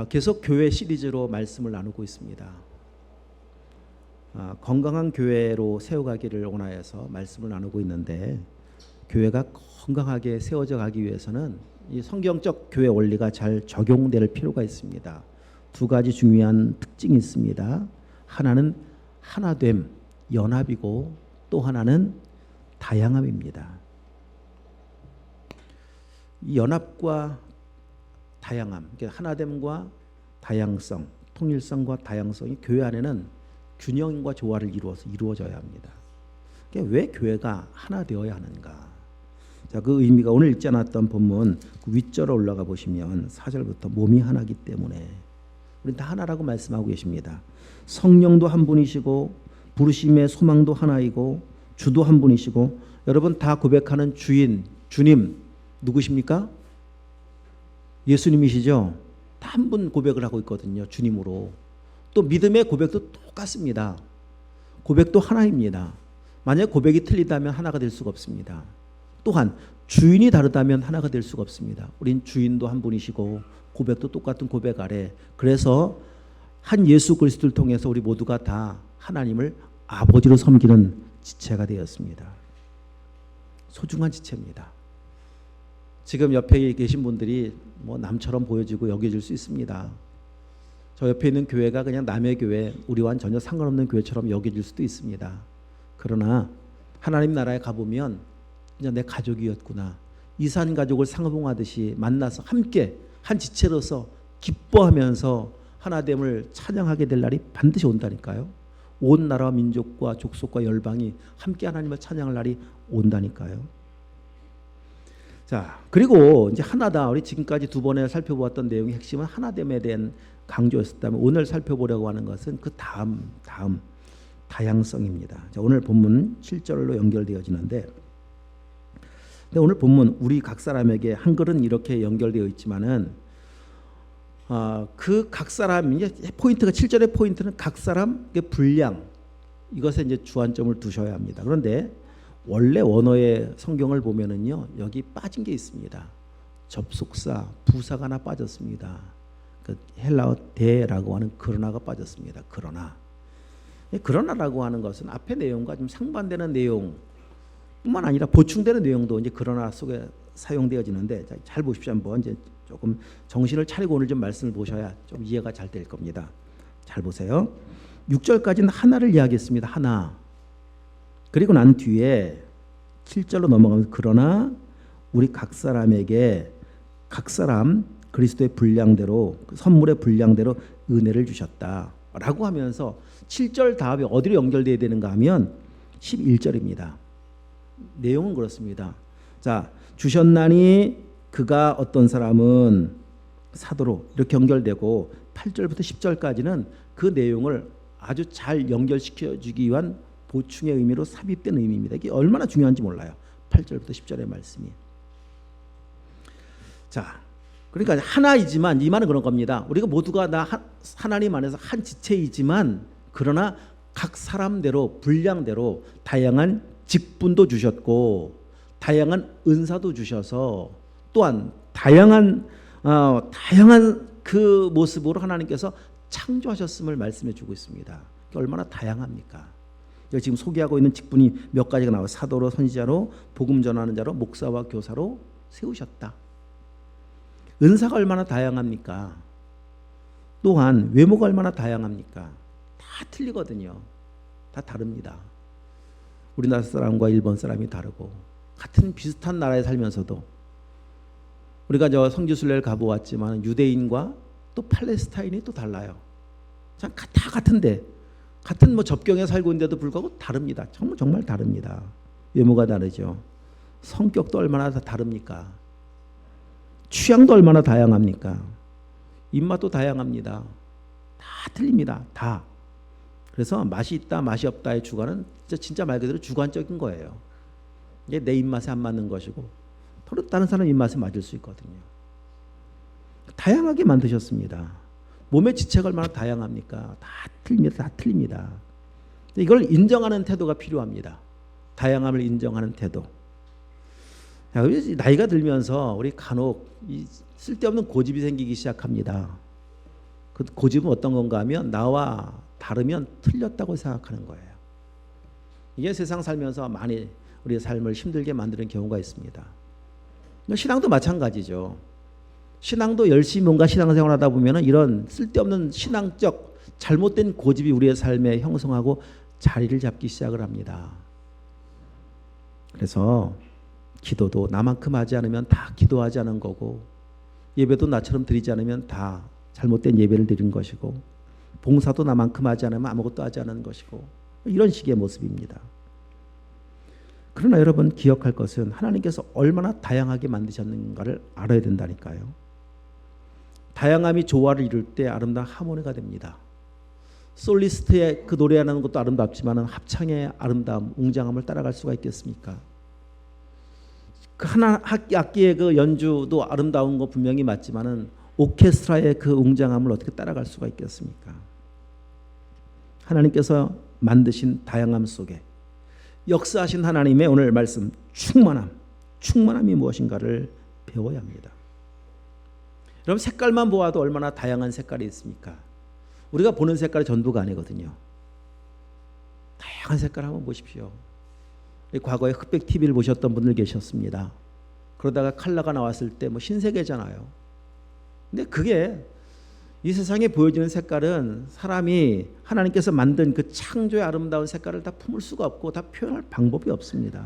계속 교회 시리즈로 말씀을 나누고 있습니다. 건강한 교회로 세워가기를 원하여서 말씀을 나누고 있는데, 교회가 건강하게 세워져 가기 위해서는 이 성경적 교회 원리가 잘 적용될 필요가 있습니다. 두 가지 중요한 특징이 있습니다. 하나는 하나됨, 연합이고, 또 하나는 다양함입니다. 이 연합과 다양함, 그러니까 하나됨과 다양성, 통일성과 다양성이 교회 안에는 균형과 조화를 이루어져야 합니다. 그러니까 왜 교회가 하나 되어야 하는가? 자, 그 의미가 오늘 읽지 않았던 본문 그 윗절에 올라가 보시면 4절부터 몸이 하나기 때문에, 우리는 다 하나라고 말씀하고 계십니다. 성령도 한 분이시고 부르심의 소망도 하나이고 주도 한 분이시고, 여러분 다 고백하는 주님 누구십니까? 예수님이시죠. 다 한 분 고백을 하고 있거든요. 주님으로. 또 믿음의 고백도 똑같습니다. 고백도 하나입니다. 만약 고백이 틀리다면 하나가 될 수가 없습니다. 또한 주인이 다르다면 하나가 될 수가 없습니다. 우린 주인도 한 분이시고 고백도 똑같은 고백 아래, 그래서 한 예수 그리스도를 통해서 우리 모두가 다 하나님을 아버지로 섬기는 지체가 되었습니다. 소중한 지체입니다. 지금 옆에 계신 분들이 뭐 남처럼 보여지고 여겨질 수 있습니다. 저 옆에 있는 교회가 그냥 남의 교회, 우리와는 전혀 상관없는 교회처럼 여겨질 수도 있습니다. 그러나 하나님 나라에 가보면 그냥 내 가족이었구나, 이산 가족을 상봉하듯이 만나서 함께 한 지체로서 기뻐하면서 하나됨을 찬양하게 될 날이 반드시 온다니까요. 온 나라와 민족과 족속과 열방이 함께 하나님을 찬양할 날이 온다니까요. 자, 그리고 이제 하나다. 우리 지금까지 두 번에 살펴보았던 내용의 핵심은 하나됨에 대한 강조였었다면, 오늘 살펴보려고 하는 것은 그 다음 다양성입니다. 자, 오늘 본문 7절로 연결되어지는데, 오늘 본문 우리 각 사람에게 한글은 이렇게 연결되어 있지만은 그 각 사람, 이제 포인트가 7절의 포인트는 각 사람의 분량, 이것에 이제 주안점을 두셔야 합니다. 그런데 원래 원어의 성경을 보면은요, 여기 빠진 게 있습니다. 접속사, 부사가 하나 빠졌습니다. 그 헬라어 대라고 하는 그러나가 빠졌습니다. 그러나라고 하는 것은 앞의 내용과 좀 상반되는 내용뿐만 아니라 보충되는 내용도 이제 그러나 속에 사용되어지는데, 잘 보십시오. 한번 이제 조금 정신을 차리고 오늘 좀 말씀을 보셔야 좀 이해가 잘 될 겁니다. 잘 보세요. 6절까지는 하나를 이야기했습니다. 하나. 그리고 난 뒤에 7절로 넘어가면서 그러나 우리 각 사람에게 각 사람 그리스도의 분량대로, 그 선물의 분량대로 은혜를 주셨다라고 하면서 7절 다음에 어디로 연결돼야 되는가 하면 11절입니다. 내용은 그렇습니다. 자, 주셨나니 그가 어떤 사람은 사도로, 이렇게 연결되고 8절부터 10절까지는 그 내용을 아주 잘 연결시켜 주기 위한 보충의 의미로 삽입된 의미입니다. 이게 얼마나 중요한지 몰라요. 8절부터 10절의 말씀이. 자, 그러니까 하나이지만, 이 말은 그런 겁니다. 우리가 모두가 다 하나님 안에서 한 지체이지만, 그러나 각 사람대로 분량대로 다양한 직분도 주셨고 다양한 은사도 주셔서, 또한 다양한 그 모습으로 하나님께서 창조하셨음을 말씀해 주고 있습니다. 얼마나 다양합니까? 여기 지금 소개하고 있는 직분이 몇 가지가 나와요. 사도로, 선지자로, 복음 전하는 자로, 목사와 교사로 세우셨다. 은사가 얼마나 다양합니까? 또한 외모가 얼마나 다양합니까? 다 틀리거든요. 다 다릅니다. 우리나라 사람과 일본 사람이 다르고, 같은 비슷한 나라에 살면서도, 우리가 저 성지순례를 가보았지만 유대인과 또 팔레스타인이 또 달라요. 다 같은데, 같은 뭐 접경에 살고 있는데도 불구하고 다릅니다. 정말 다릅니다. 외모가 다르죠. 성격도 얼마나 다릅니까? 취향도 얼마나 다양합니까? 입맛도 다양합니다. 다 틀립니다. 다. 그래서 맛이 있다, 맛이 없다의 주관은 진짜 말 그대로 주관적인 거예요. 이게 내 입맛에 안 맞는 것이고, 다른 사람 입맛에 맞을 수 있거든요. 다양하게 만드셨습니다. 몸의 지체가 얼마나 다양합니까? 다 틀립니다. 이걸 인정하는 태도가 필요합니다. 다양함을 인정하는 태도. 나이가 들면서 우리 간혹 쓸데없는 고집이 생기기 시작합니다. 그 고집은 어떤 건가 하면 나와 다르면 틀렸다고 생각하는 거예요. 이게 세상 살면서 많이 우리의 삶을 힘들게 만드는 경우가 있습니다. 신앙도 마찬가지죠. 신앙도 열심히 뭔가 신앙생활 하다 보면 이런 쓸데없는 신앙적 잘못된 고집이 우리의 삶에 형성하고 자리를 잡기 시작을 합니다. 그래서 기도도 나만큼 하지 않으면 다 기도하지 않은 거고, 예배도 나처럼 드리지 않으면 다 잘못된 예배를 드린 것이고, 봉사도 나만큼 하지 않으면 아무것도 하지 않은 것이고, 이런 식의 모습입니다. 그러나 여러분 기억할 것은 하나님께서 얼마나 다양하게 만드셨는가를 알아야 된다니까요. 다양함이 조화를 이룰 때 아름다운 하모니가 됩니다. 솔리스트의 그 노래하는 것도 아름답지만 합창의 아름다움, 웅장함을 따라갈 수가 있겠습니까? 그 하나 악기의 그 연주도 아름다운 거 분명히 맞지만은 오케스트라의 그 웅장함을 어떻게 따라갈 수가 있겠습니까? 하나님께서 만드신 다양함 속에 역사하신 하나님의 오늘 말씀 충만함이 무엇인가를 배워야 합니다. 여러분 색깔만 보아도 얼마나 다양한 색깔이 있습니까? 우리가 보는 색깔이 전부가 아니거든요. 다양한 색깔 한번 보십시오. 과거에 흑백 TV를 보셨던 분들 계셨습니다. 그러다가 컬러가 나왔을 때 뭐 신세계잖아요. 근데 그게 이 세상에 보여지는 색깔은 사람이 하나님께서 만든 그 창조의 아름다운 색깔을 다 품을 수가 없고 다 표현할 방법이 없습니다.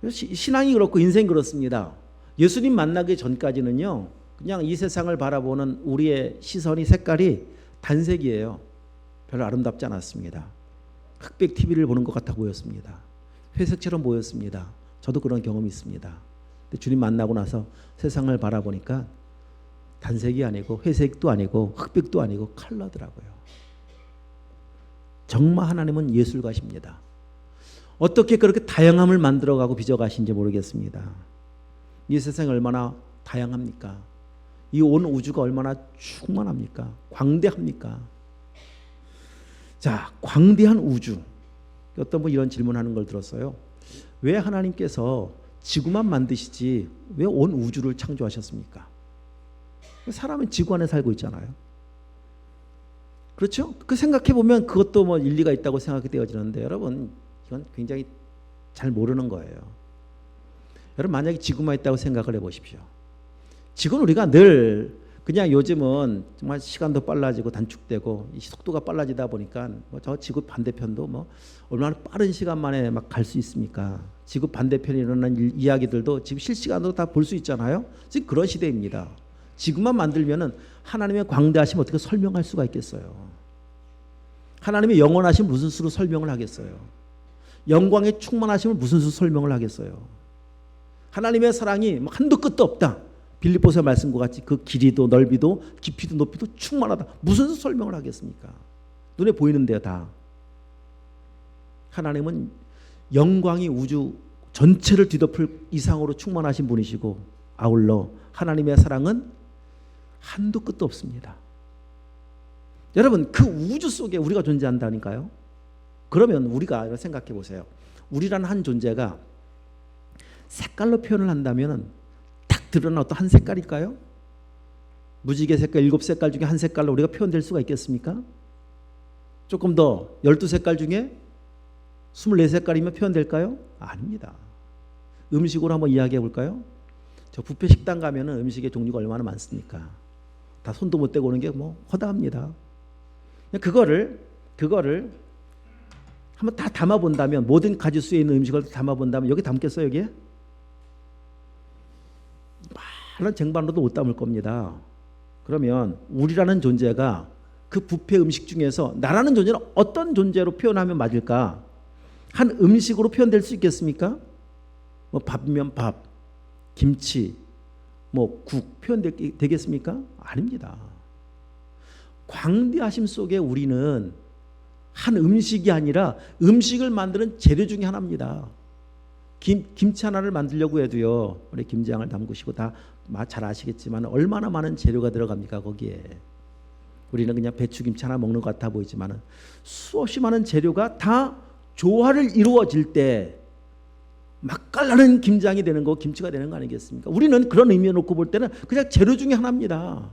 신앙이 그렇고 인생이 그렇습니다. 예수님 만나기 전까지는요, 그냥 이 세상을 바라보는 우리의 시선이 색깔이 단색이에요. 별로 아름답지 않았습니다. 흑백 TV를 보는 것 같아 보였습니다. 회색처럼 보였습니다. 저도 그런 경험이 있습니다. 근데 주님 만나고 나서 세상을 바라보니까 단색이 아니고 회색도 아니고 흑백도 아니고 컬러더라고요. 정말 하나님은 예술가십니다. 어떻게 그렇게 다양함을 만들어가고 빚어가신지 모르겠습니다. 이 세상이 얼마나 다양합니까? 이 온 우주가 얼마나 충만합니까? 광대합니까? 자, 광대한 우주. 어떤 분 이런 질문하는 걸 들었어요. 왜 하나님께서 지구만 만드시지 왜 온 우주를 창조하셨습니까? 사람은 지구 안에 살고 있잖아요. 그렇죠? 그 생각해 보면 그것도 뭐 일리가 있다고 생각이 되어지는데 여러분 이건 굉장히 잘 모르는 거예요. 여러분 만약에 지구만 있다고 생각을 해보십시오. 지구는 우리가 늘 그냥 요즘은 정말 시간도 빨라지고 단축되고 이 속도가 빨라지다 보니까 뭐 저 지구 반대편도 뭐 얼마나 빠른 시간 만에 막 갈 수 있습니까? 지구 반대편에 일어난 이야기들도 지금 실시간으로 다 볼 수 있잖아요. 지금 그런 시대입니다. 지구만 만들면은 하나님의 광대하심 어떻게 설명할 수가 있겠어요? 하나님의 영원하심 무슨 수로 설명을 하겠어요? 영광의 충만하심을 무슨 수로 설명을 하겠어요? 하나님의 사랑이 한도 끝도 없다. 빌립보서 말씀과 같이 그 길이도 넓이도 깊이도 높이도 충만하다. 무슨 수로 설명을 하겠습니까? 눈에 보이는데요, 다. 하나님은 영광이 우주 전체를 뒤덮을 이상으로 충만하신 분이시고 아울러 하나님의 사랑은 한도 끝도 없습니다. 여러분 그 우주 속에 우리가 존재한다니까요. 그러면 우리가 생각해 보세요. 우리라는 한 존재가 색깔로 표현을 한다면 딱 드러난 어떤 한 색깔일까요? 무지개 색깔 7색깔 중에 한 색깔로 우리가 표현될 수가 있겠습니까? 조금 더 12색깔 중에 24색깔이면 표현될까요? 아닙니다. 음식으로 한번 이야기해 볼까요? 저 뷔페 식당 가면은 음식의 종류가 얼마나 많습니까? 다 손도 못 대고 오는 게 뭐 허다합니다. 그거를 한번 다 담아 본다면 모든 가짓수에 있는 음식을 담아 본다면 여기 담겠어요, 여기에? 많은 쟁반으로도 못 담을 겁니다. 그러면 우리라는 존재가 그 뷔페 음식 중에서 나라는 존재는 어떤 존재로 표현하면 맞을까? 한 음식으로 표현될 수 있겠습니까? 뭐 밥이면 밥, 김치, 뭐 국 표현되겠습니까? 아닙니다. 광대하심 속에 우리는 한 음식이 아니라 음식을 만드는 재료 중에 하나입니다. 김치 하나를 만들려고 해도요, 우리 김장을 담그시고 다 잘 아시겠지만 얼마나 많은 재료가 들어갑니까 거기에. 우리는 그냥 배추김치 하나 먹는 것 같아 보이지만 수없이 많은 재료가 다 조화를 이루어질 때 맛깔나는 김장이 되는 거, 김치가 되는 거 아니겠습니까? 우리는 그런 의미에 놓고 볼 때는 그냥 재료 중에 하나입니다.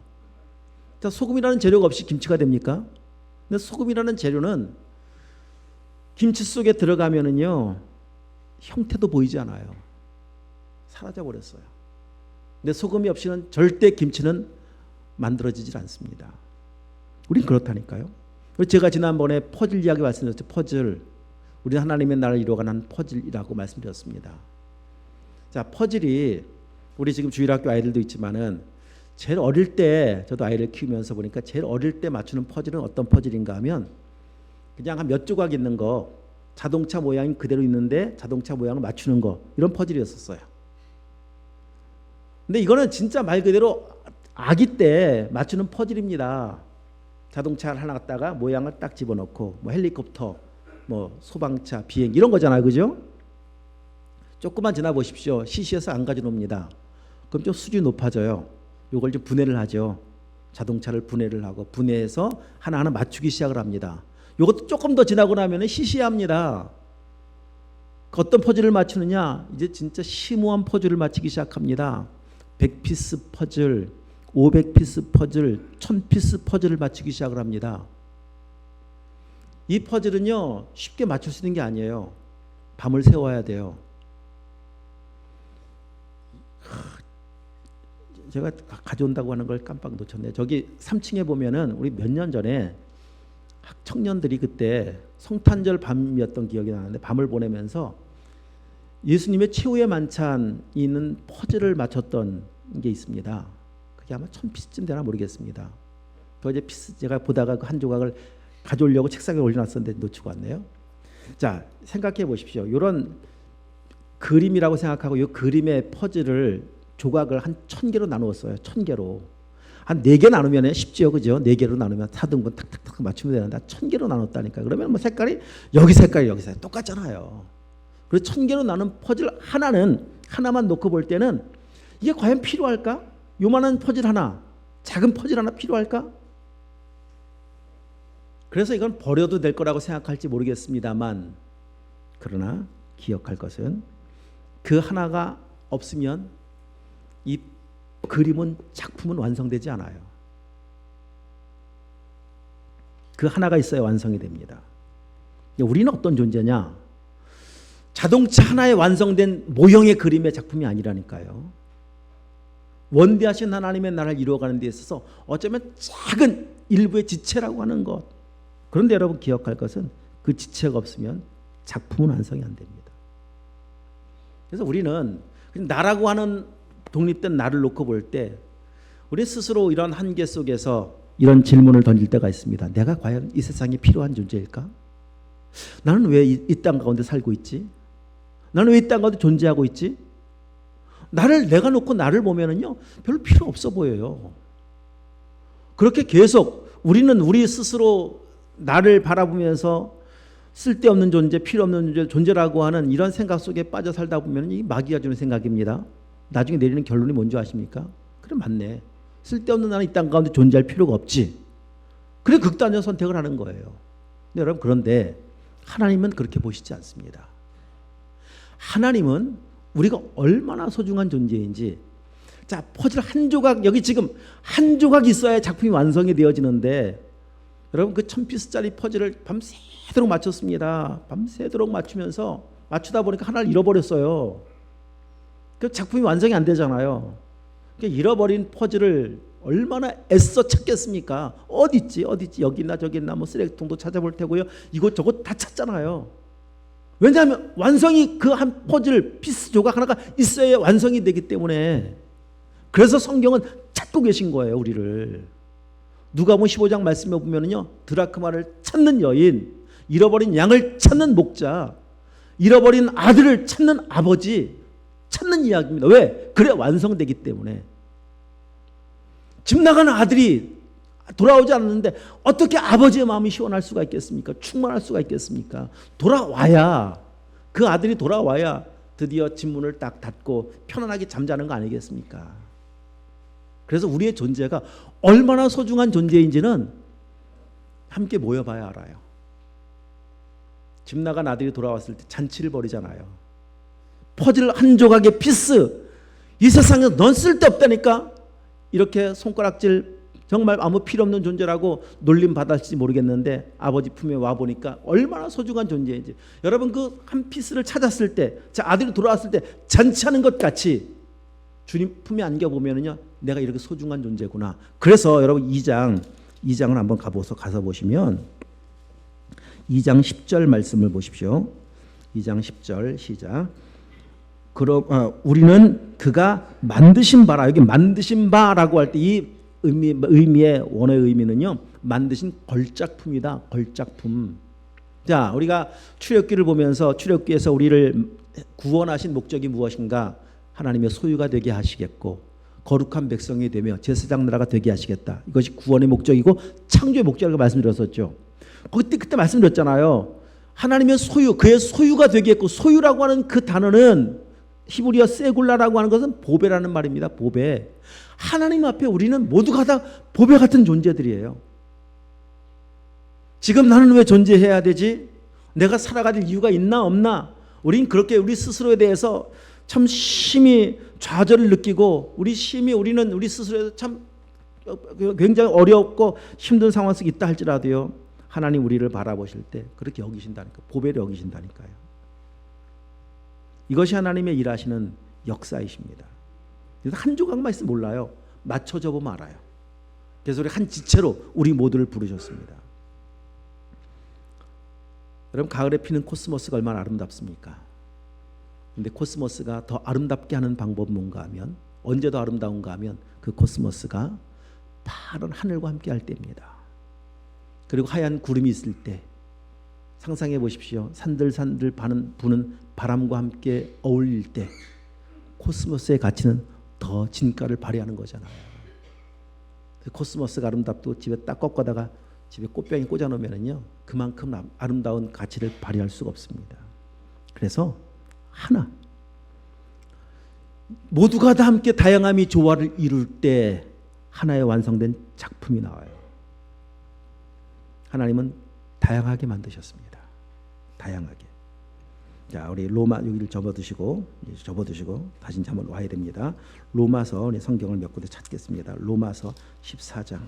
자, 소금이라는 재료가 없이 김치가 됩니까? 근데 소금이라는 재료는 김치 속에 들어가면은요, 형태도 보이지 않아요. 사라져 버렸어요. 근데 소금이 없이는 절대 김치는 만들어지질 않습니다. 우린 그렇다니까요. 제가 지난번에 퍼즐 이야기 말씀드렸죠. 퍼즐. 우리는 하나님의 나라를 이루어가는 퍼즐이라고 말씀드렸습니다. 자, 퍼즐이 우리 지금 주일학교 아이들도 있지만은 제일 어릴 때, 저도 아이를 키우면서 보니까 제일 어릴 때 맞추는 퍼즐은 어떤 퍼즐인가 하면 그냥 한 몇 조각 있는 거, 자동차 모양이 그대로 있는데 자동차 모양을 맞추는 거, 이런 퍼즐이었었어요. 근데 이거는 진짜 말 그대로 아기 때 맞추는 퍼즐입니다. 자동차를 하나 갖다가 모양을 딱 집어넣고 뭐 헬리콥터, 뭐 소방차, 비행 이런 거잖아요. 그죠? 조금만 지나 보십시오. 시시해서 안 가져놉니다. 그럼 좀 수준이 높아져요. 요걸 좀 분해를 하죠. 자동차를 분해를 하고 분해해서 하나하나 맞추기 시작을 합니다. 요것도 조금 더 지나고 나면 시시합니다. 어떤 퍼즐을 맞추느냐? 이제 진짜 심오한 퍼즐을 맞추기 시작합니다. 100피스 퍼즐, 500피스 퍼즐, 1000피스 퍼즐을 맞추기 시작을 합니다. 이 퍼즐은요, 쉽게 맞출 수 있는 게 아니에요. 밤을 새워야 돼요. 제가 가져온다고 하는 걸 깜빡 놓쳤네요. 저기 3층에 보면은 우리 몇 년 전에 청년들이 그때 성탄절 밤이었던 기억이 나는데 밤을 보내면서 예수님의 최후의 만찬이 있는 퍼즐을 맞췄던 게 있습니다. 그게 아마 1000피스쯤 되나 모르겠습니다. 그 이제 피스 제가 보다가 그 한 조각을 가져오려고 책상에 올려놨었는데 놓치고 왔네요. 자, 생각해 보십시오. 이런 그림이라고 생각하고 이 그림의 퍼즐을 조각을 한 1000개로 나누었어요. 1000개로. 한 4개 나누면 쉽지요. 그죠? 4개로 나누면 4등분 탁탁탁 맞추면 되는데 1000개로 나눴다니까. 그러면 뭐 색깔이 여기 색깔이 여기 색깔 똑같잖아요. 그래서 1000개로 나눈 퍼즐 하나만 놓고 볼 때는 이게 과연 필요할까? 요만한 퍼즐 하나, 작은 퍼즐 하나 필요할까? 그래서 이건 버려도 될 거라고 생각할지 모르겠습니다만, 그러나 기억할 것은 그 하나가 없으면 이 그림은, 작품은 완성되지 않아요. 그 하나가 있어야 완성이 됩니다. 우리는 어떤 존재냐? 자동차 하나에 완성된 모형의 그림의 작품이 아니라니까요. 원대하신 하나님의 나라를 이루어가는 데 있어서 어쩌면 작은 일부의 지체라고 하는 것. 그런데 여러분 기억할 것은 그 지체가 없으면 작품은 완성이 안 됩니다. 그래서 우리는 나라고 하는 독립된 나를 놓고 볼 때 우리 스스로 이런 한계 속에서 이런 질문을 던질 때가 있습니다. 내가 과연 이 세상에 필요한 존재일까? 나는 왜 이 땅 가운데 살고 있지? 나는 왜 이 땅 가운데 존재하고 있지? 내가 놓고 나를 보면은요, 별로 필요 없어 보여요. 그렇게 계속 우리는 우리 스스로 나를 바라보면서 쓸데없는 존재, 필요 없는 존재라고 하는 이런 생각 속에 빠져 살다 보면 이 마귀가 주는 생각입니다. 나중에 내리는 결론이 뭔지 아십니까? 그래, 맞네. 쓸데없는 나는 이 땅 가운데 존재할 필요가 없지. 그래, 극단적 선택을 하는 거예요. 근데 여러분, 그런데 하나님은 그렇게 보시지 않습니다. 하나님은 우리가 얼마나 소중한 존재인지, 자, 퍼즐 한 조각, 여기 지금 한 조각 있어야 작품이 완성이 되어지는데, 여러분 그 1000피스짜리 퍼즐을 밤새도록 맞췄습니다. 밤새도록 맞추다 보니까 하나를 잃어버렸어요. 그 작품이 완성이 안 되잖아요. 그러니까 잃어버린 퍼즐을 얼마나 애써 찾겠습니까? 어디 있지? 여기 있나 저기 있나, 뭐 쓰레기통도 찾아볼 테고요. 이것저것 다 찾잖아요. 왜냐하면 완성이 그 한 퍼즐 피스 조각 하나가 있어야 완성이 되기 때문에. 그래서 성경은 찾고 계신 거예요, 우리를. 누가복음 15장 말씀에 보면은요, 드라크마를 찾는 여인, 잃어버린 양을 찾는 목자, 잃어버린 아들을 찾는 아버지, 찾는 이야기입니다. 왜? 그래 완성되기 때문에. 집 나가는 아들이 돌아오지 않았는데 어떻게 아버지의 마음이 시원할 수가 있겠습니까? 충만할 수가 있겠습니까? 돌아와야, 그 아들이 돌아와야 드디어 집 문을 딱 닫고 편안하게 잠자는 거 아니겠습니까? 그래서 우리의 존재가 얼마나 소중한 존재인지는 함께 모여봐야 알아요. 집 나간 아들이 돌아왔을 때 잔치를 벌이잖아요. 퍼즐 한 조각의 피스, 이 세상에 넌 쓸데없다니까, 이렇게 손가락질 정말 아무 필요 없는 존재라고 놀림 받았을지 모르겠는데 아버지 품에 와 보니까 얼마나 소중한 존재인지. 여러분 그 한 피스를 찾았을 때, 제 아들이 돌아왔을 때 잔치하는 것 같이 주님 품에 안겨 보면은요, 내가 이렇게 소중한 존재구나. 그래서 여러분 2장을 한번 가서 보시면 2장 10절 말씀을 보십시오. 2장 10절 시작. 우리는 그가 만드신 바라. 여기 만드신 바라고 할 때 이 의미의 원어의 의미는요, 만드신 걸작품이다. 걸작품. 자, 우리가 출애굽기를 보면서 출애굽기에서 우리를 구원하신 목적이 무엇인가? 하나님의 소유가 되게 하시겠고 거룩한 백성이 되며 제사장 나라가 되게 하시겠다. 이것이 구원의 목적이고 창조의 목적이라고 말씀드렸었죠. 그때 말씀드렸잖아요. 하나님의 소유, 그의 소유가 되겠고, 소유라고 하는 그 단어는 히브리어 세굴라라고 하는 것은 보배라는 말입니다. 보배. 하나님 앞에 우리는 모두가 다 보배 같은 존재들이에요. 지금 나는 왜 존재해야 되지? 내가 살아갈 이유가 있나 없나? 그렇게 우리 스스로에 대해서 참 심히 좌절을 느끼고 우리는 우리 스스로에서 참 굉장히 어렵고 힘든 상황 속에 있다 할지라도요, 하나님 우리를 바라보실 때 그렇게 여기신다니까. 보배를 여기신다니까요. 이것이 하나님의 일하시는 역사이십니다. 그래서 한 조각만 있으면 몰라요. 맞춰져 보면 알아요. 그래서 우리 한 지체로 우리 모두를 부르셨습니다. 여러분, 가을에 피는 코스모스가 얼마나 아름답습니까? 근데 코스모스가 더 아름답게 하는 방법은 뭔가 하면, 언제 더 아름다운가 하면 그 코스모스가 파란 하늘과 함께 할 때입니다. 그리고 하얀 구름이 있을 때, 상상해 보십시오. 산들산들 부는 바람과 함께 어울릴 때 코스모스의 가치는 더 진가를 발휘하는 거잖아요. 코스모스가 아름답고 집에 딱 꺾어다가 집에 꽃병이 꽂아 놓으면은요, 그만큼 아름다운 가치를 발휘할 수가 없습니다. 그래서 하나, 모두가 다 함께 다양함이 조화를 이룰 때 하나의 완성된 작품이 나와요. 하나님은 다양하게 만드셨습니다. 다양하게. 자, 우리 로마 여기를 접어두시고 다시 한번 와야 됩니다. 로마서, 우리 성경을 몇 군데 찾겠습니다. 로마서 14장.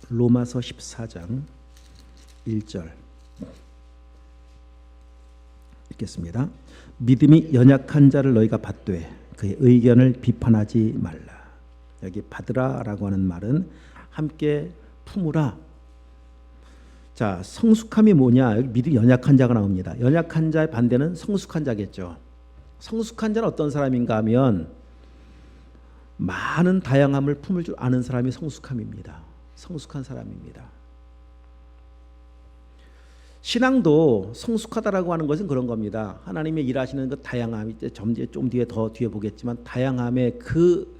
로마서 14장 1절 읽겠습니다. 믿음이 연약한 자를 너희가 받되 그의 의견을 비판하지 말라. 여기 받으라라고 하는 말은 함께 품으라. 자, 성숙함이 뭐냐? 여기 믿음이 연약한 자가 나옵니다. 연약한 자의 반대는 성숙한 자겠죠. 성숙한 자는 어떤 사람인가 하면 많은 다양함을 품을 줄 아는 사람이 성숙함입니다. 성숙한 사람입니다. 신앙도 성숙하다라고 하는 것은 그런 겁니다. 하나님의 일하시는 그 다양함이 좀 뒤에 보겠지만, 다양함의 그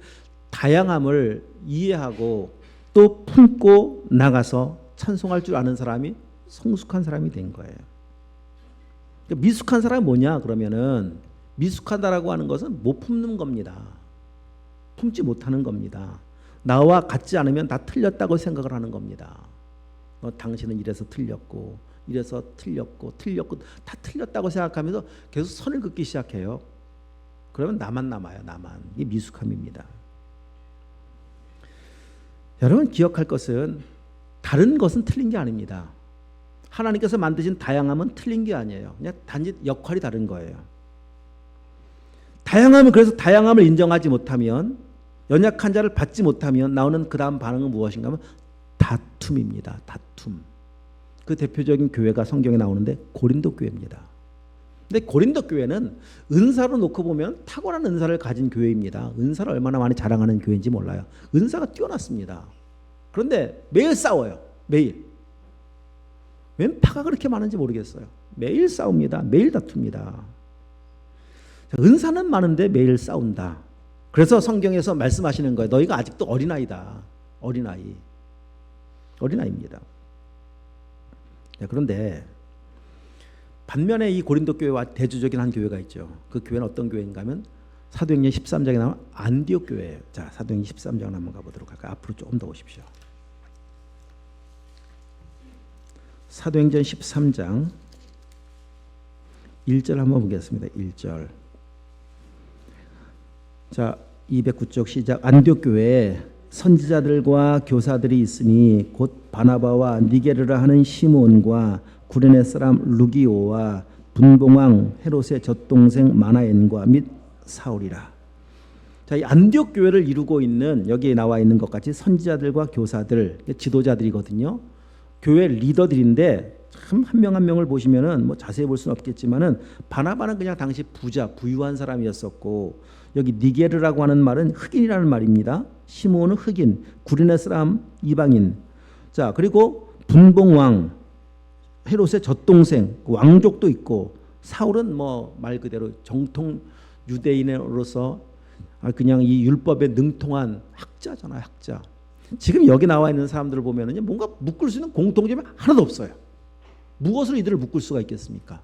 다양함을 이해하고 또 품고 나가서 찬송할 줄 아는 사람이 성숙한 사람이 된 거예요. 미숙한 사람은 뭐냐? 그러면은 미숙하다라고 하는 것은 못 품는 겁니다. 품지 못하는 겁니다. 나와 같지 않으면 다 틀렸다고 생각을 하는 겁니다. 당신은 이래서 틀렸고 다 틀렸다고 생각하면서 계속 선을 긋기 시작해요. 그러면 나만 남아요. 나만. 이게 미숙함입니다. 여러분, 기억할 것은 다른 것은 틀린 게 아닙니다. 하나님께서 만드신 다양함은 틀린 게 아니에요. 그냥 단지 역할이 다른 거예요. 그래서 다양함을 인정하지 못하면, 연약한 자를 받지 못하면 나오는 그 다음 반응은 무엇인가 하면 다툼입니다. 다툼. 그 대표적인 교회가 성경에 나오는데 고린도 교회입니다. 근데 고린도 교회는 은사로 놓고 보면 탁월한 은사를 가진 교회입니다. 은사를 얼마나 많이 자랑하는 교회인지 몰라요. 은사가 뛰어났습니다. 그런데 매일 싸워요. 매일. 웬 파가 그렇게 많은지 모르겠어요. 매일 싸웁니다. 매일 다툽니다. 은사는 많은데 매일 싸운다. 그래서 성경에서 말씀하시는 거예요. 너희가 아직도 어린아이다. 어린아이입니다. 그런데 반면에 이 고린도 교회와 대조적인 한 교회가 있죠. 그 교회는 어떤 교회인가 하면 사도행전 13장에 나온 안디옥 교회예요. 자, 사도행전 13장 한번 가보도록 할까요? 앞으로 조금 더 오십시오. 사도행전 13장 1절 한번 보겠습니다. 1절. 자, 209쪽 시작. 안디옥 교회에 선지자들과 교사들이 있으니 곧 바나바와 니게르라 하는 시몬과 구레네 사람 루기오와 분봉왕 헤롯의 젖동생 마나엔과 및 사울이라. 자, 이 안디옥 교회를 이루고 있는, 여기에 나와 있는 것 같이 선지자들과 교사들, 지도자들이거든요. 교회 리더들인데 참 한 명 한 명을 보시면은 뭐 자세히 볼 수는 없겠지만은 바나바는 그냥 당시 부자 부유한 사람이었었고, 여기 니게르라고 하는 말은 흑인이라는 말입니다. 시몬은 흑인, 구레네 사람 이방인. 자, 그리고 분봉왕 헤롯의 젖동생, 왕족도 있고, 사울은 뭐 말 그대로 정통 유대인으로서 그냥 이 율법에 능통한 학자잖아요, 학자. 지금 여기 나와 있는 사람들을 보면은 뭔가 묶을 수 있는 공통점이 하나도 없어요. 무엇으로 이들을 묶을 수가 있겠습니까?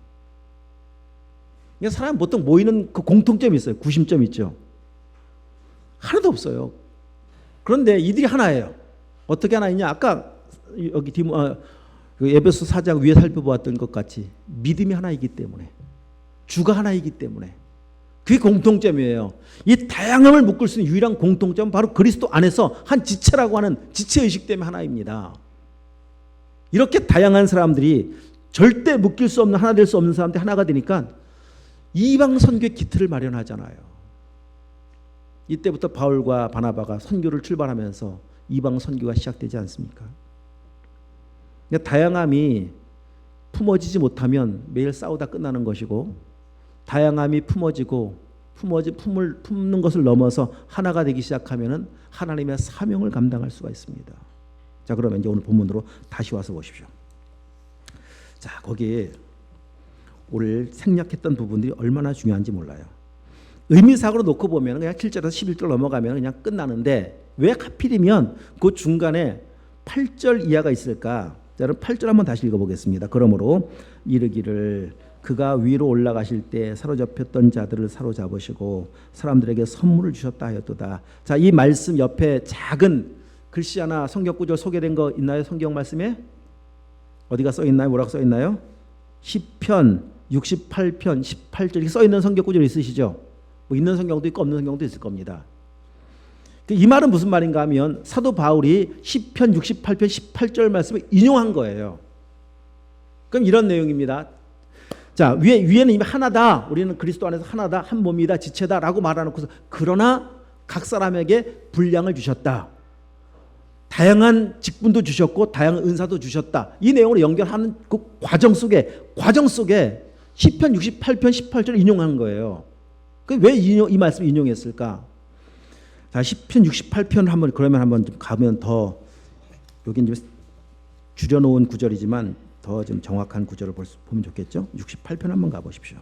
그러니까 사람 보통 모이는 그 공통점이 있어요. 구심점이 있죠. 하나도 없어요. 그런데 이들이 하나예요. 어떻게 하나 있냐? 아까 여기 에베소 4장 위에 살펴보았던 것 같이 믿음이 하나이기 때문에, 주가 하나이기 때문에, 그게 공통점이에요. 이 다양함을 묶을 수 있는 유일한 공통점은 바로 그리스도 안에서 한 지체라고 하는 지체의식 때문에 하나입니다. 이렇게 다양한 사람들이 절대 묶일 수 없는, 하나 될 수 없는 사람들이 하나가 되니까 이방 선교의 기틀을 마련하잖아요. 이때부터 바울과 바나바가 선교를 출발하면서 이방 선교가 시작되지 않습니까? 다양함이 품어지지 못하면 매일 싸우다 끝나는 것이고, 다양함이 품어지고 품는 것을 넘어서 하나가 되기 시작하면은 하나님의 사명을 감당할 수가 있습니다. 자, 그러면 이제 오늘 본문으로 다시 와서 보십시오. 자, 거기에 오늘 생략했던 부분들이 얼마나 중요한지 몰라요. 의미사항으로 놓고 보면 그냥 7절에서 11절 넘어가면 그냥 끝나는데, 왜 하필이면 그 중간에 8절 이하가 있을까? 자, 여러분 8절 한번 다시 읽어보겠습니다. 그러므로 이르기를 그가 위로 올라가실 때 사로잡혔던 자들을 사로잡으시고 사람들에게 선물을 주셨다 하였도다. 자, 이 말씀 옆에 작은 글씨 하나 성경 구절 소개된 거 있나요? 성경 말씀에 어디가 써 있나요? 뭐라고 써 있나요? 시편 68편 18절 이렇게 써 있는 성경 구절 있으시죠? 뭐 있는 성경도 있고 없는 성경도 있을 겁니다. 이 말은 무슨 말인가 하면 사도 바울이 시편 68편 18절 말씀을 인용한 거예요. 그럼 이런 내용입니다. 자, 위에는 이미 하나다, 우리는 그리스도 안에서 하나다, 한 몸이다, 지체다라고 말해놓고서 그러나 각 사람에게 분량을 주셨다, 다양한 직분도 주셨고 다양한 은사도 주셨다, 이 내용으로 연결하는 그 과정 속에 시편 68편 18절을 인용한 거예요. 왜 이 말씀을 인용했을까? 자, 시편 68편 한번 좀 가면 더, 여기 이제 줄여놓은 구절이지만 더 좀 정확한 구절을 보면 좋겠죠? 68편 한번 가보십시오.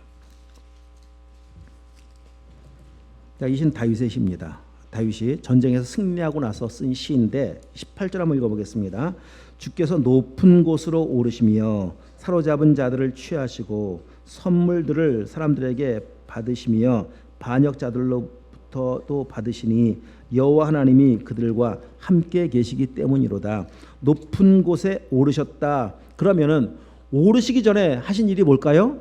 자, 이 시는 다윗의 시입니다. 다윗이 전쟁에서 승리하고 나서 쓴 시인데 18절 한번 읽어보겠습니다. 주께서 높은 곳으로 오르시며 사로잡은 자들을 취하시고 선물들을 사람들에게 받으시며 반역자들로부터도 받으시니 여호와 하나님이 그들과 함께 계시기 때문이로다. 높은 곳에 오르셨다. 그러면은 오르시기 전에 하신 일이 뭘까요?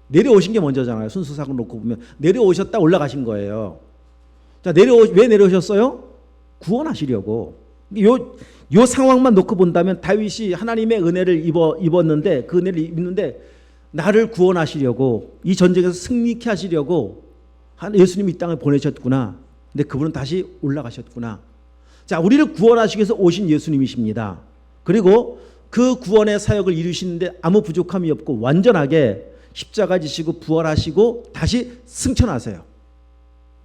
내려오신 게 먼저잖아요. 순서상으로 놓고 보면 내려오셨다, 올라가신 거예요. 자, 왜 내려오셨어요? 구원하시려고. 요 상황만 놓고 본다면 다윗이 하나님의 은혜를 입었는데, 그 은혜를 입는데 나를 구원하시려고, 이 전쟁에서 승리케 하시려고 예수님이 이 땅에 보내셨구나. 근데 그분은 다시 올라가셨구나. 자, 우리를 구원하시기 위해서 오신 예수님이십니다. 그리고 그 구원의 사역을 이루시는데 아무 부족함이 없고 완전하게 십자가 지시고 부활하시고 다시 승천하세요.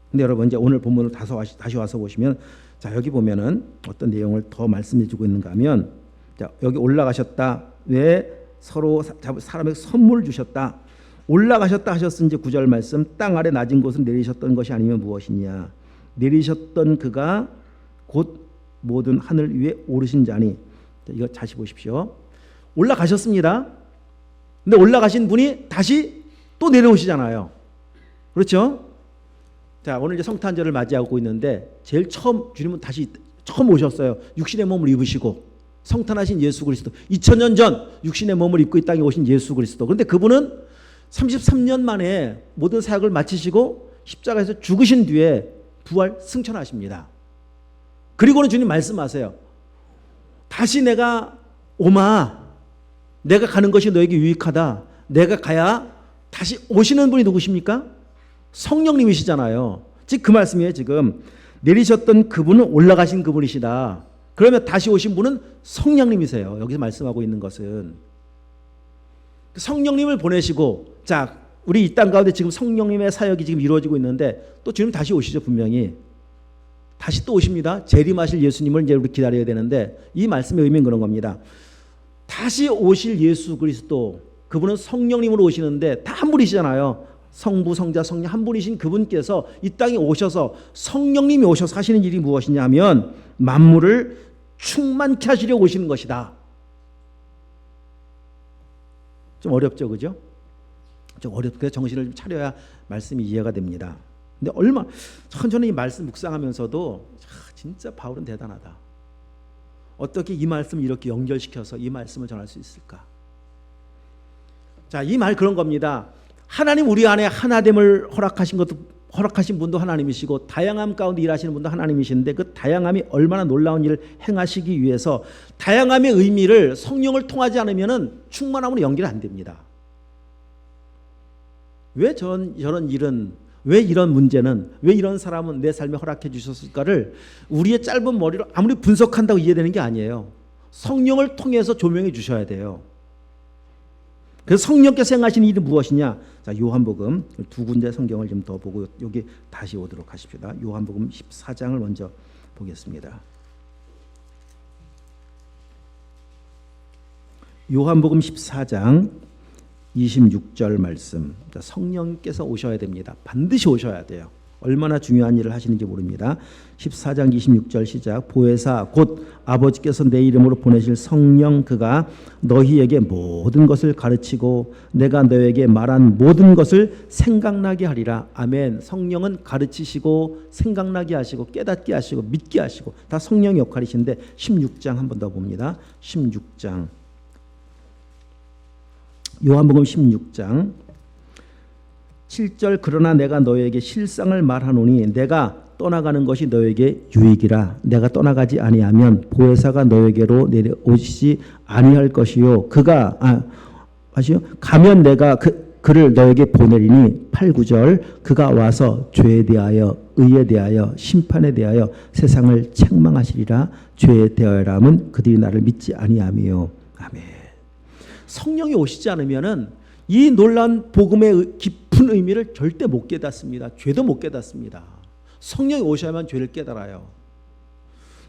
근데 여러분 이제 오늘 본문을 다시 와서 보시면, 자, 여기 보면은 어떤 내용을 더 말씀해 주고 있는가 하면, 자, 여기 올라가셨다. 왜 서로 사람에게 선물을 주셨다. 올라가셨다 하셨으니 이제 9절 말씀, 땅 아래 낮은 곳은 내리셨던 것이 아니면 무엇이냐. 내리셨던 그가 곧 모든 하늘 위에 오르신 자니. 자, 이거 다시 보십시오. 올라가셨습니다. 근데 올라가신 분이 다시 또 내려오시잖아요. 그렇죠? 자, 오늘 이제 성탄절을 맞이하고 있는데 제일 처음 주님은 다시 처음 오셨어요. 육신의 몸을 입으시고 성탄하신 예수 그리스도, 2000년 전 육신의 몸을 입고 이 땅에 오신 예수 그리스도. 그런데 그분은 33년 만에 모든 사역을 마치시고 십자가에서 죽으신 뒤에 부활 승천하십니다. 그리고는 주님 말씀하세요. 다시 내가 오마. 내가 가는 것이 너에게 유익하다. 내가 가야 다시 오시는 분이 누구십니까? 성령님이시잖아요. 즉 그 말씀이에요. 지금 내리셨던 그분은 올라가신 그분이시다. 그러면 다시 오신 분은 성령님이세요. 여기서 말씀하고 있는 것은 성령님을 보내시고, 자, 우리 이 땅 가운데 지금 성령님의 사역이 지금 이루어지고 있는데 또 주님 다시 오시죠. 분명히 다시 또 오십니다. 재림하실 예수님을 이제 우리 기다려야 되는데, 이 말씀의 의미는 그런 겁니다. 다시 오실 예수 그리스도, 그분은 성령님으로 오시는데 다 한 분이시잖아요. 성부, 성자, 성령 한 분이신 그분께서 이 땅에 오셔서, 성령님이 오셔서 하시는 일이 무엇이냐 하면 만물을 충만케 하시려고 오시는 것이다. 좀 어렵죠, 그죠? 좀 어렵게 정신을 좀 차려야 말씀이 이해가 됩니다. 근데 저는 이 말씀 묵상하면서도 진짜 바울은 대단하다. 어떻게 이 말씀을 이렇게 연결시켜서 이 말씀을 전할 수 있을까? 자, 이 말 그런 겁니다. 하나님 우리 안에 하나됨을 허락하신 분도 하나님이시고 다양함 가운데 일하시는 분도 하나님이신데, 그 다양함이 얼마나 놀라운 일을 행하시기 위해서 다양함의 의미를 성령을 통하지 않으면 충만함으로 연결이 안 됩니다. 왜 저런 일은, 왜 이런 문제는, 왜 이런 사람은 내 삶에 허락해 주셨을까를 우리의 짧은 머리로 아무리 분석한다고 이해되는 게 아니에요. 성령을 통해서 조명해 주셔야 돼요. 그래서 성령께서 행하시는 일이 무엇이냐? 자, 요한복음 두 군데 성경을 좀 더 보고 여기 다시 오도록 하십시다. 요한복음 14장을 먼저 보겠습니다. 요한복음 14장 26절 말씀. 자, 성령께서 오셔야 됩니다. 반드시 오셔야 돼요. 얼마나 중요한 일을 하시는지 모릅니다. 14장 26절 시작. 보혜사 곧 아버지께서 내 이름으로 보내실 성령, 그가 너희에게 모든 것을 가르치고 내가 너에게 말한 모든 것을 생각나게 하리라. 아멘. 성령은 가르치시고 생각나게 하시고 깨닫게 하시고 믿게 하시고 다 성령의 역할이신데, 16장 한 번 더 봅니다. 16장 요한복음 16장 7절. 그러나 내가 너에게 실상을 말하노니 내가 떠나가는 것이 너에게 유익이라. 내가 떠나가지 아니하면 보혜사가 너에게로 내려오시지 아니할 것이요. 그가 가면 내가 그를 너에게 보내리니. 8, 9절. 그가 와서 죄에 대하여 의에 대하여 심판에 대하여 세상을 책망하시리라. 죄에 대하여라면 그들이 나를 믿지 아니하며. 아멘. 성령이 오시지 않으면은 이 놀라운 복음의 깊은 의미를 절대 못 깨닫습니다. 죄도 못 깨닫습니다. 성령이 오셔야만 죄를 깨달아요.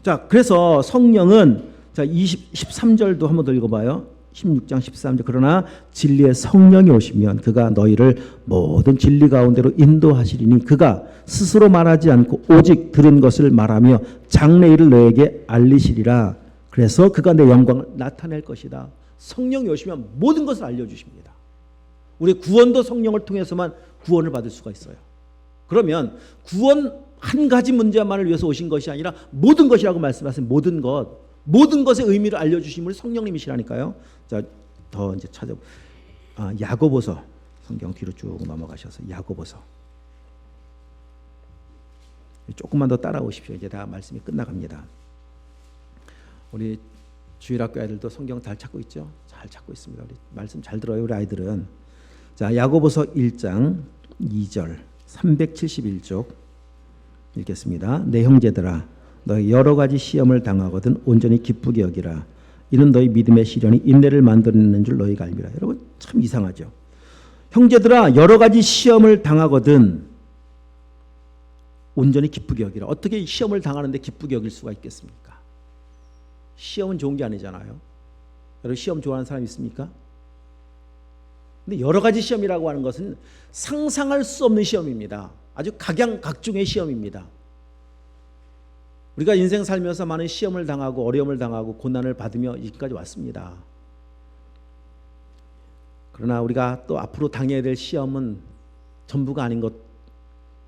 자, 그래서 성령은, 자, 13절도 한번 더 읽어봐요. 16장 13절. 그러나 진리의 성령이 오시면 그가 너희를 모든 진리 가운데로 인도하시리니 그가 스스로 말하지 않고 오직 들은 것을 말하며 장래일을 너에게 알리시리라. 그래서 그가 내 영광을 나타낼 것이다. 성령이 오시면 모든 것을 알려주십니다. 우리 구원도 성령을 통해서만 구원을 받을 수가 있어요. 그러면 구원 한 가지 문제만을 위해서 오신 것이 아니라 모든 것이라고 말씀하신 모든 것의 의미를 알려주심을 성령님이시라니까요. 자, 더 이제 야고보서 성경 뒤로 쭉 넘어가셔서 야고보서 조금만 더 따라오십시오. 이제 다 말씀이 끝나갑니다. 우리 주일학교 아이들도 성경 잘 찾고 있죠? 잘 찾고 있습니다. 우리 말씀 잘 들어요, 우리 아이들은. 자, 야고보서 1장 2절 371쪽 읽겠습니다. 내 형제들아, 너희 여러 가지 시험을 당하거든 온전히 기쁘게 여기라. 이는 너희 믿음의 시련이 인내를 만들어내는 줄 너희가 알미라. 여러분 참 이상하죠. 형제들아, 여러 가지 시험을 당하거든 온전히 기쁘게 여기라. 어떻게 시험을 당하는데 기쁘게 여길 수가 있겠습니까? 시험은 좋은 게 아니잖아요. 여러분 시험 좋아하는 사람 있습니까? 근데 여러 가지 시험이라고 하는 것은 상상할 수 없는 시험입니다. 아주 각양각중의 시험입니다. 우리가 인생 살면서 많은 시험을 당하고 어려움을 당하고 고난을 받으며 여기까지 왔습니다. 그러나 우리가 또 앞으로 당해야 될 시험은 전부가 아닌 것,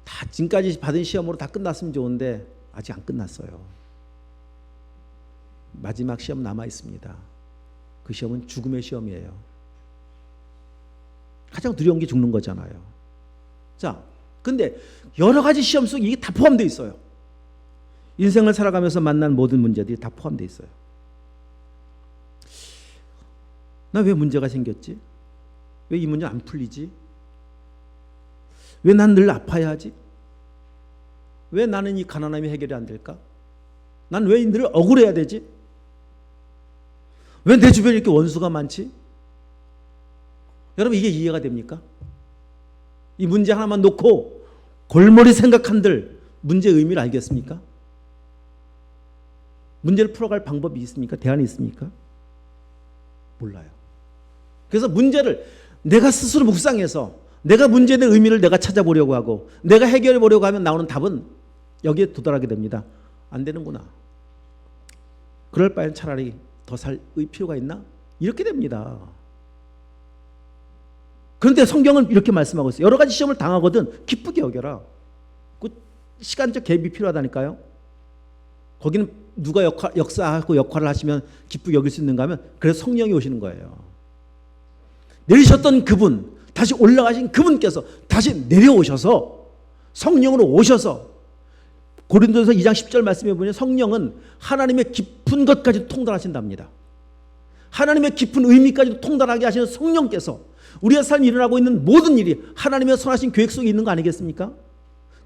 다 지금까지 받은 시험으로 다 끝났으면 좋은데 아직 안 끝났어요. 마지막 시험 남아 있습니다. 그 시험은 죽음의 시험이에요. 가장 두려운 게 죽는 거잖아요. 자, 근데 여러 가지 시험 속에 이게 다 포함되어 있어요. 인생을 살아가면서 만난 모든 문제들이 다 포함되어 있어요. 나 왜 문제가 생겼지? 왜 이 문제 안 풀리지? 왜 난 늘 아파야 하지? 왜 나는 이 가난함이 해결이 안 될까? 난 왜 늘 억울해야 되지? 왜 내 주변에 이렇게 원수가 많지? 여러분, 이게 이해가 됩니까? 이 문제 하나만 놓고 골머리 생각한들 문제의 의미를 알겠습니까? 문제를 풀어갈 방법이 있습니까? 대안이 있습니까? 몰라요. 그래서 문제를 내가 스스로 묵상해서 내가 문제의 의미를 내가 찾아보려고 하고 내가 해결해 보려고 하면 나오는 답은 여기에 도달하게 됩니다. 안 되는구나. 그럴 바엔 차라리 더 살 필요가 있나? 이렇게 됩니다. 그런데 성경은 이렇게 말씀하고 있어요. 여러 가지 시험을 당하거든 기쁘게 여겨라. 그 시간적 갭이 필요하다니까요. 거기는 누가 역사하고 역할을 하시면 기쁘게 여길 수 있는가 하면 그래서 성령이 오시는 거예요. 내리셨던 그분, 다시 올라가신 그분께서 다시 내려오셔서 성령으로 오셔서 고린도서 2장 10절 말씀해 보면 성령은 하나님의 깊은 것까지 통달하신답니다. 하나님의 깊은 의미까지도 통달하게 하시는 성령께서 우리의 삶에 일어나고 있는 모든 일이 하나님의 선하신 계획 속에 있는 거 아니겠습니까?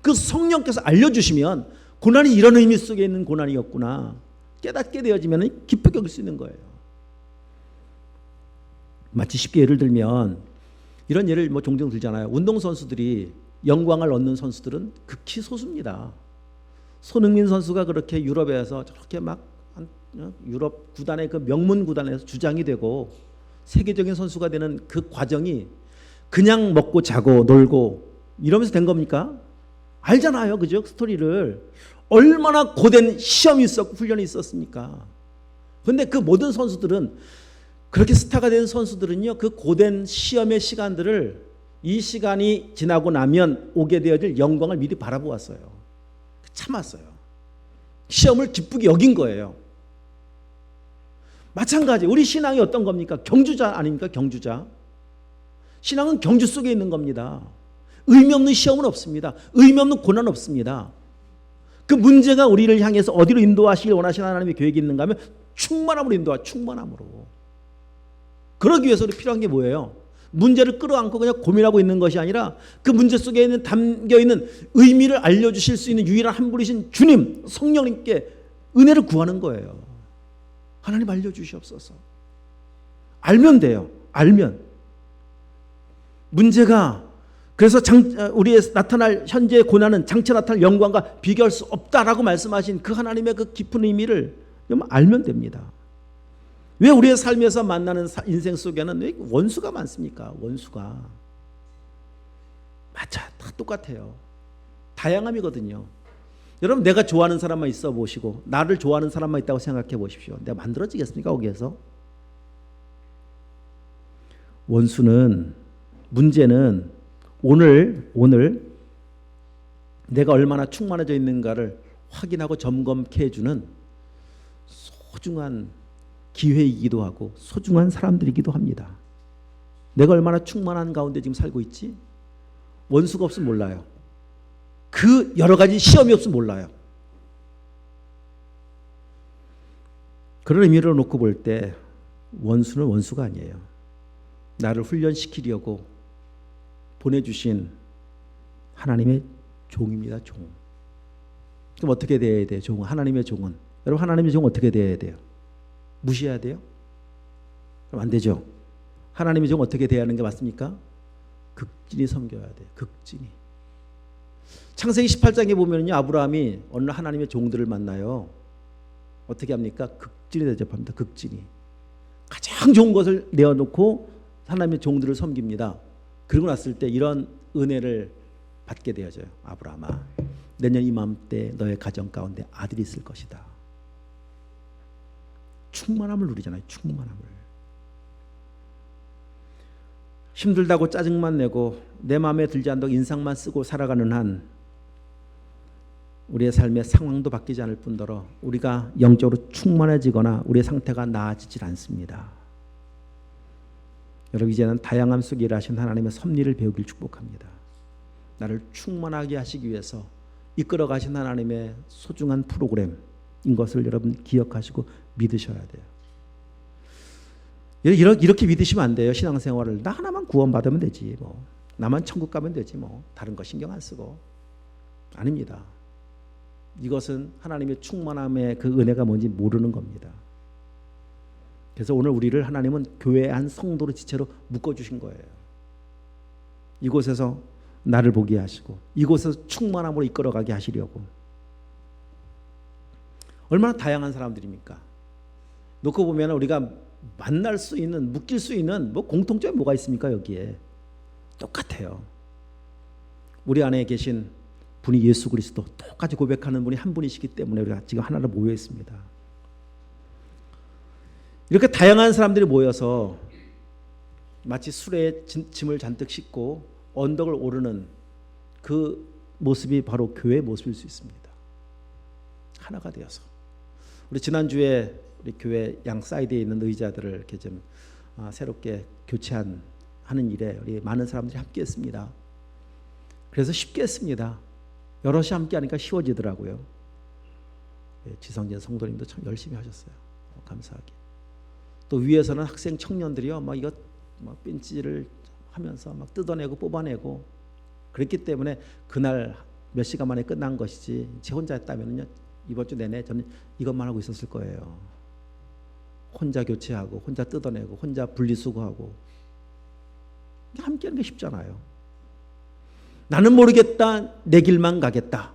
그 성령께서 알려주시면 고난이 이런 의미 속에 있는 고난이었구나 깨닫게 되어지면 기쁘게 여길 수 있는 거예요. 마치 쉽게 예를 들면 이런 예를 종종 들잖아요. 운동선수들이 영광을 얻는 선수들은 극히 소수입니다. 손흥민 선수가 그렇게 유럽에서 저렇게 막 유럽 구단의 그 명문 구단에서 주장이 되고 세계적인 선수가 되는 그 과정이 그냥 먹고 자고 놀고 이러면서 된 겁니까? 알잖아요. 그죠? 스토리를. 얼마나 고된 시험이 있었고 훈련이 있었습니까? 그런데 그 모든 선수들은 그렇게 스타가 된 선수들은요. 그 고된 시험의 시간들을 이 시간이 지나고 나면 오게 되어질 영광을 미리 바라보았어요. 참았어요. 시험을 기쁘게 여긴 거예요. 마찬가지 우리 신앙이 어떤 겁니까? 경주자 아닙니까? 경주자. 신앙은 경주 속에 있는 겁니다. 의미 없는 시험은 없습니다. 의미 없는 고난은 없습니다. 그 문제가 우리를 향해서 어디로 인도하시길 원하시는 하나님의 계획이 있는가 하면 충만함으로 인도하 충만함으로. 그러기 위해서 필요한 게 뭐예요? 문제를 끌어안고 그냥 고민하고 있는 것이 아니라 그 문제 속에 있는 담겨있는 의미를 알려주실 수 있는 유일한 한 분이신 주님 성령님께 은혜를 구하는 거예요. 하나님 알려주시옵소서. 알면 돼요. 알면. 문제가 그래서 우리의 나타날 현재의 고난은 장차 나타날 영광과 비교할 수 없다라고 말씀하신 그 하나님의 그 깊은 의미를 알면 됩니다. 왜 우리의 삶에서 만나는 인생 속에는 왜 원수가 많습니까? 원수가. 맞아. 다 똑같아요. 다양함이거든요. 여러분 내가 좋아하는 사람만 있어 보시고 나를 좋아하는 사람만 있다고 생각해 보십시오. 내가 만들어지겠습니까? 거기에서? 원수는 문제는 오늘 내가 얼마나 충만해져 있는가를 확인하고 점검케 해주는 소중한 기회이기도 하고 소중한 사람들이기도 합니다. 내가 얼마나 충만한 가운데 지금 살고 있지? 원수가 없으면 몰라요. 그 여러 가지 시험이 없으면 몰라요. 그런 의미로 놓고 볼 때 원수는 원수가 아니에요. 나를 훈련시키려고 보내주신 하나님의 종입니다. 종. 그럼 어떻게 돼야 돼요? 종은 하나님의 종은. 여러분 하나님의 종은 어떻게 돼야 돼요? 무시해야 돼요? 그럼 안 되죠. 하나님의 종 어떻게 돼야 하는 게 맞습니까? 극진히 섬겨야 돼요. 극진히. 창세기 18장에 보면요 아브라함이 어느 하나님의 종들을 만나요. 어떻게 합니까? 극진히 대접합니다. 극진히. 가장 좋은 것을 내어놓고 하나님의 종들을 섬깁니다. 그러고 났을 때 이런 은혜를 받게 되어져요. 아브라함아, 내년 이맘때 너의 가정 가운데 아들이 있을 것이다. 충만함을 누리잖아요. 충만함을. 힘들다고 짜증만 내고 내 마음에 들지 않도록 인상만 쓰고 살아가는 한 우리의 삶의 상황도 바뀌지 않을 뿐더러 우리가 영적으로 충만해지거나 우리의 상태가 나아지질 않습니다. 여러분 이제는 다양함 속에 일하신 하나님의 섭리를 배우길 축복합니다. 나를 충만하게 하시기 위해서 이끌어 가신 하나님의 소중한 프로그램인 것을 여러분 기억하시고 믿으셔야 돼요. 이렇게 믿으시면 안 돼요. 신앙생활을 나 하나만 구원받으면 되지, 뭐 나만 천국 가면 되지, 뭐 다른 거 신경 안 쓰고. 아닙니다. 이것은 하나님의 충만함의 그 은혜가 뭔지 모르는 겁니다. 그래서 오늘 우리를 하나님은 교회의 한 성도로 지체로 묶어주신 거예요. 이곳에서 나를 보게 하시고 이곳에서 충만함으로 이끌어가게 하시려고. 얼마나 다양한 사람들입니까? 놓고 보면 우리가 만날 수 있는, 묶일 수 있는 뭐 공통점이 뭐가 있습니까? 여기에 똑같아요. 우리 안에 계신 분이 예수 그리스도, 똑같이 고백하는 분이 한 분이시기 때문에 우리가 지금 하나로 모여 있습니다. 이렇게 다양한 사람들이 모여서 마치 수레에 짐을 잔뜩 싣고 언덕을 오르는 그 모습이 바로 교회의 모습일 수 있습니다. 하나가 되어서. 우리 지난주에 우리 교회 양 사이드에 있는 의자들을 이렇게 좀 새롭게 교체하는 일에 우리 많은 사람들이 함께 했습니다. 그래서 쉽게 했습니다. 여럿이 함께 하니까 쉬워지더라고요. 지성진 성도님도 참 열심히 하셨어요. 감사하게. 또 위에서는 학생 청년들이요, 막 이거 막 벤치를 하면서 막 뜯어내고 뽑아내고 그랬기 때문에 그날 몇 시간 만에 끝난 것이지, 제 혼자 했다면요 이번 주 내내 저는 이것만 하고 있었을 거예요. 혼자 교체하고 혼자 뜯어내고 혼자 분리수거하고. 함께 하는 게 쉽잖아요. 나는 모르겠다, 내 길만 가겠다.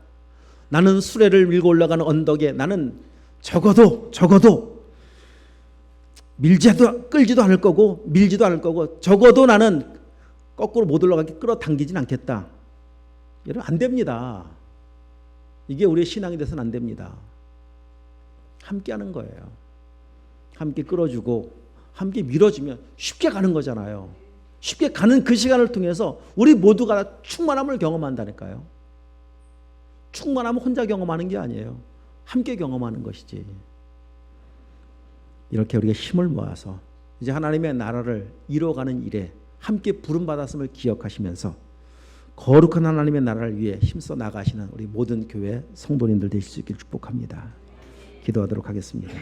나는 수레를 밀고 올라가는 언덕에 나는 적어도 끌지도 않을 거고 밀지도 않을 거고, 적어도 나는 거꾸로 못 올라가게 끌어당기진 않겠다. 여러분, 안 됩니다. 이게 우리의 신앙이 돼서는 안 됩니다. 함께 하는 거예요. 함께 끌어주고 함께 밀어주면 쉽게 가는 거잖아요. 쉽게 가는 그 시간을 통해서 우리 모두가 충만함을 경험한다니까요. 충만함은 혼자 경험하는 게 아니에요. 함께 경험하는 것이지. 이렇게 우리가 힘을 모아서 이제 하나님의 나라를 이루어가는 일에 함께 부름받았음을 기억하시면서 거룩한 하나님의 나라를 위해 힘써 나가시는 우리 모든 교회 성도님들 되실 수 있기를 축복합니다. 기도하도록 하겠습니다.